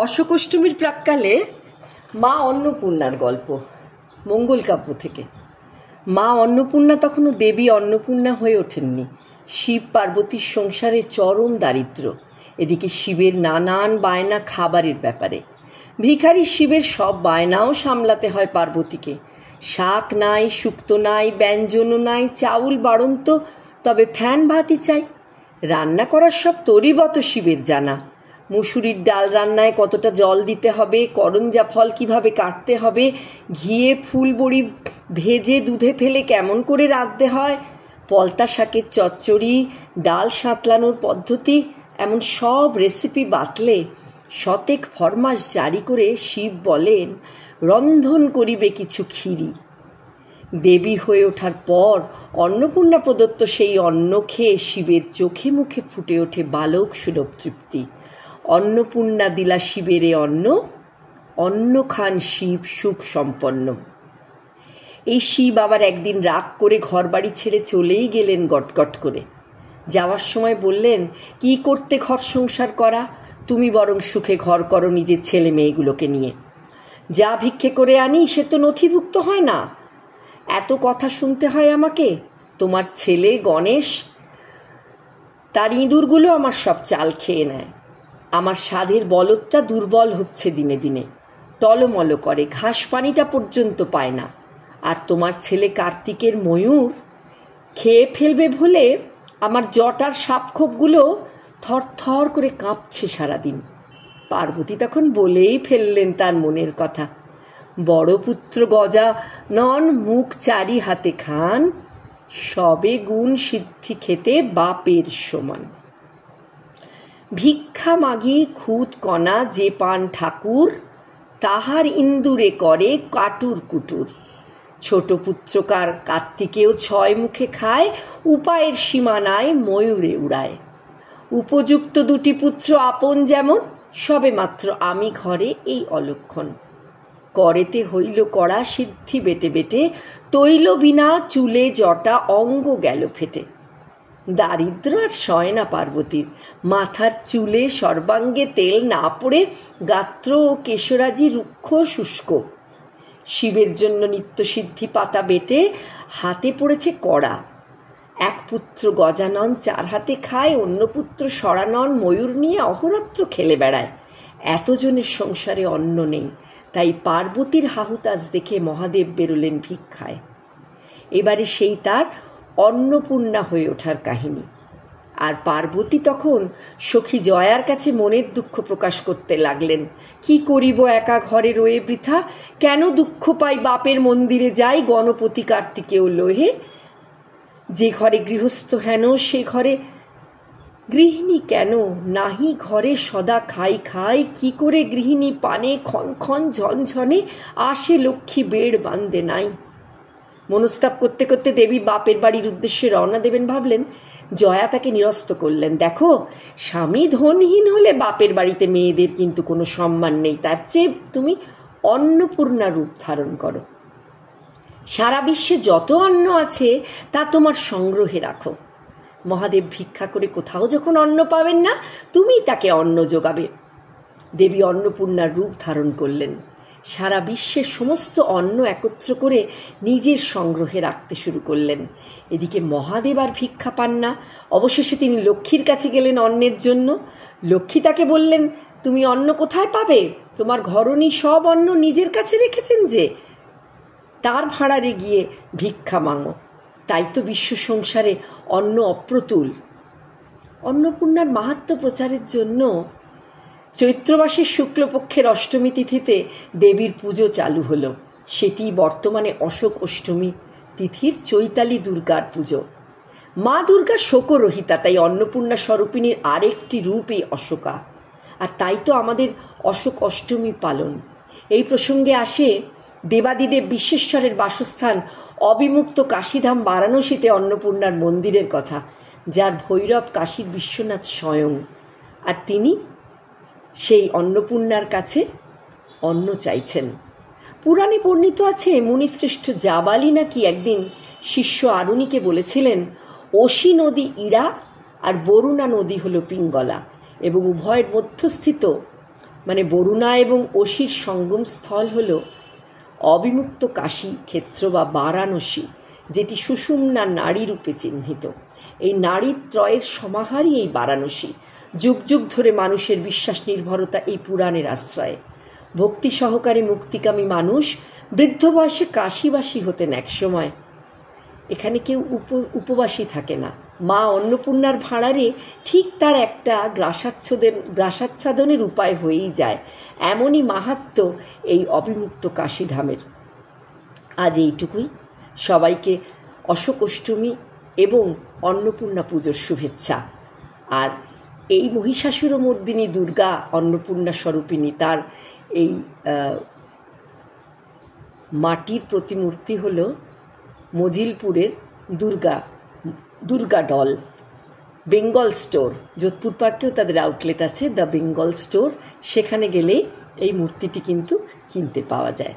অশোক অষ্টমীর প্রাক্কালে মা অন্নপূর্ণার গল্প, মঙ্গল কাব্য থেকে। মা অন্নপূর্ণা তখনও দেবী অন্নপূর্ণা হয়ে ওঠেননি। শিব পার্বতীর সংসারে চরম দারিদ্র, এদিকে শিবের নানান বায়না খাবারের ব্যাপারে। ভিখারি শিবের সব বায়নাও সামলাতে হয় পার্বতীকে। শাক নাই, শুক্তো নাই, ব্যঞ্জনও নাই, চাউল বাড়ন্ত, তবে ফ্যান ভাতই চাই। রান্না করার সব তরিবত শিবের জানা। মুসুরির ডাল রান্নায় কতটা জল দিতে হবে, করঞ্জা ফল কীভাবে কাটতে হবে, ঘিয়ে ফুল বড়ি ভেজে দুধে ফেলে কেমন করে রাঁধতে হয়, পলতা শাকের চচ্চড়ি, ডাল সাঁতলানোর পদ্ধতি, এমন সব রেসিপি বাতলে শতেক ফরমাস জারি করে শিব বলেন, রন্ধন করিবে কিছু ক্ষীরি। দেবী হয়ে ওঠার পর অন্নপূর্ণা প্রদত্ত সেই অন্ন খেয়ে শিবের চোখে মুখে ফুটে ওঠে বালক সুলভ তৃপ্তি। অন্নপূর্ণা দিলা শিবেরে অন্ন, অন্ন খান শিব সুখ সম্পন্ন। এই শিব আবার একদিন রাগ করে ঘর বাড়ি ছেড়ে চলেই গেলেন গটগট করে। যাওয়ার সময় বললেন, কি করতে ঘর সংসার করা, তুমি বরং সুখে ঘর করো নিজের ছেলে মেয়েগুলোকে নিয়ে। যা ভিক্ষে করে আনি সে তো নথিভুক্ত হয় না, এত কথা শুনতে হয় আমাকে। তোমার ছেলে গণেশ, তার ইঁদুরগুলো আমার সব চাল খেয়ে নেয়। আমার সাধের বলদটা দুর্বল হচ্ছে দিনে দিনে, টলমল করে, ঘাস পানিটা পর্যন্ত পায় না। আর তোমার ছেলে কার্তিকের ময়ূর খেয়ে ফেলবে বলে আমার জটার সাপখোপগুলো থরথর করে কাঁপছে সারাদিন। পার্বতী তখন বলেই ফেললেন তার মনের কথা, বড় পুত্র গজানন মুখ চারি হাতে খান, সবে গুণ সিদ্ধি খেতে বাপের সমান। ভিক্ষা মাগি খুদ কণা যে পান ঠাকুর, তাহার ইন্দুরে করে কাটুর কুটুর। ছোট পুত্রকার কার্তিকেও ছয় মুখে খায়, উপায়ের সীমানায় ময়ূরে উড়ায়। উপযুক্ত দুটি পুত্র আপন যেমন, সবে মাত্র আমি ঘরে এই অলক্ষণ। করেতে হইল কড়া সিদ্ধি বেটে বেটে, তৈল বিনা চুলে জটা অঙ্গ গেল ফেটে। দারিদ্র আর সয় না পার্বতীর, মাথার চুলে সর্বাঙ্গে তেল না পড়ে গাত্র ও কেশরাজি রুক্ষ শুষ্ক। শিবের জন্য নিত্যসিদ্ধি পাতা বেটে হাতে পড়েছে কড়া। এক পুত্র গজানন চার হাতে খায়, অন্য পুত্র সরানন ময়ূর নিয়ে অহরাত্র খেলে বেড়ায়। এতজনের সংসারে অন্ন নেই, তাই পার্বতীর হাহুতাশ দেখে মহাদেব বেরোলেন ভিক্ষায়। এবারে সেই তার অন্নপূর্ণা হয়ে ওঠার কাহিনী। আর পার্বতী তখন সখী জয়ার কাছে মনের দুঃখ প্রকাশ করতে লাগলেন। কি করিব একা ঘরে রয়ে বৃথা, কেন দুঃখ পাই বাপের মন্দিরে যাই, গণপতি কার্তিকেও লোহে। যে ঘরে গৃহস্থ হেন সে ঘরে গৃহিণী কেন, নাহি ঘরে সদা খাই খাই, কি করে গৃহিণী পানে ক্ষণ ক্ষণ ঝনঝনে, আসে লক্ষ্মী বেড় বাঁধে নাই। মনস্তাপ করতে করতে দেবী বাপের বাড়ির উদ্দেশ্যে রওনা দেবেন ভাবলেন। জয়া তাকে নিরস্ত করলেন, দেখো স্বামী ধনহীন হলে বাপের বাড়িতে মেয়েদের কিন্তু কোনো সম্মান নেই, তার চেয়ে তুমি অন্নপূর্ণা রূপ ধারণ করো। সারা বিশ্বে যত অন্ন আছে তা তোমার সংগ্রহে রাখো। মহাদেব ভিক্ষা করে কোথাও যখন অন্ন পাবেন না, তুমি তাকে অন্ন যোগাবে। দেবী অন্নপূর্ণার রূপ ধারণ করলেন, সারা বিশ্বের সমস্ত অন্ন একত্র করে নিজের সংগ্রহে রাখতে শুরু করলেন। এদিকে মহাদেব আর ভিক্ষা পান না। অবশেষে তিনি লক্ষ্মীর কাছে গেলেন অন্নের জন্য। লক্ষ্মী তাকে বললেন, তুমি অন্ন কোথায় পাবে, তোমার ঘরণী সব অন্ন নিজের কাছে রেখেছেন যে, তার ভাঁড়ারে গিয়ে ভিক্ষা মাঙো। তাই তো বিশ্ব সংসারে অন্ন অপ্রতুল। অন্নপূর্ণার মাহাত্ম্য প্রচারের জন্য চৈত্রমাসের শুক্লপক্ষের অষ্টমী তিথিতে দেবীর পুজো চালু হলো। সেটি বর্তমানে অশোক অষ্টমী তিথির চৈতালি দুর্গার পুজো। মা দুর্গা শোকরহিতা, তাই অন্নপূর্ণা স্বরূপিণীর আরেকটি রূপ এই অশোকা। আর তাই তো আমাদের অশোক অষ্টমী পালন। এই প্রসঙ্গে আসে দেবাদিদেব বিশ্বেশ্বরের বাসস্থান অবিমুক্ত কাশীধাম বারাণসীতে অন্নপূর্ণার মন্দিরের কথা, যার ভৈরব কাশীর বিশ্বনাথ স্বয়ং। আর তিনি সেই অন্নপূর্ণার কাছে অন্ন চাইছেন। পুরাণে বর্ণিত আছে, মুনিশ্রেষ্ঠ জাবালি নাকি একদিন শিষ্য আরুণিকে বলেছিলেন, অসি নদী ইড়া আর বরুণা নদী হলো পিঙ্গলা, এবং উভয়ের মধ্যস্থিত মানে বরুণা এবং অসির সঙ্গম স্থল হল অবিমুক্ত কাশী ক্ষেত্র বা বারাণসী, যেটি সুষুম্না নারী রূপে চিহ্নিত। এই নারী ত্রয়ের সমাহারই এই বারাণসী। যুগ যুগ ধরে মানুষের বিশ্বাস নির্ভরতা এই পুরাণের আশ্রয়ে। ভক্তি সহকারে মুক্তিকামী মানুষ বৃদ্ধ বয়সে কাশীবাসী হতেন একসময়। এখানে কেউ উপবাসী থাকে না। মা অন্নপূর্ণার ভাঁড়ারে ঠিক তার একটা গ্রাসাচ্ছাদনের উপায় হয়েই যায়। এমনই মাহাত্ম্য এই অবিমুক্ত কাশীধামের। আজ এইটুকুই। সবাইকে অশোক অষ্টমী এবং অন্নপূর্ণা পুজোর শুভেচ্ছা। আর এই মহিষাসুরমর্দিনী দুর্গা অন্নপূর্ণা স্বরূপিণী, তার এই মাটির প্রতিমূর্তি হল মজিলপুরের দুর্গা ডল। বেঙ্গল স্টোর, যোধপুর পার্কেও তাদের আউটলেট আছে, দ্য বেঙ্গল স্টোর। সেখানে গেলে এই মূর্তিটি কিন্তু কিনতে পাওয়া যায়।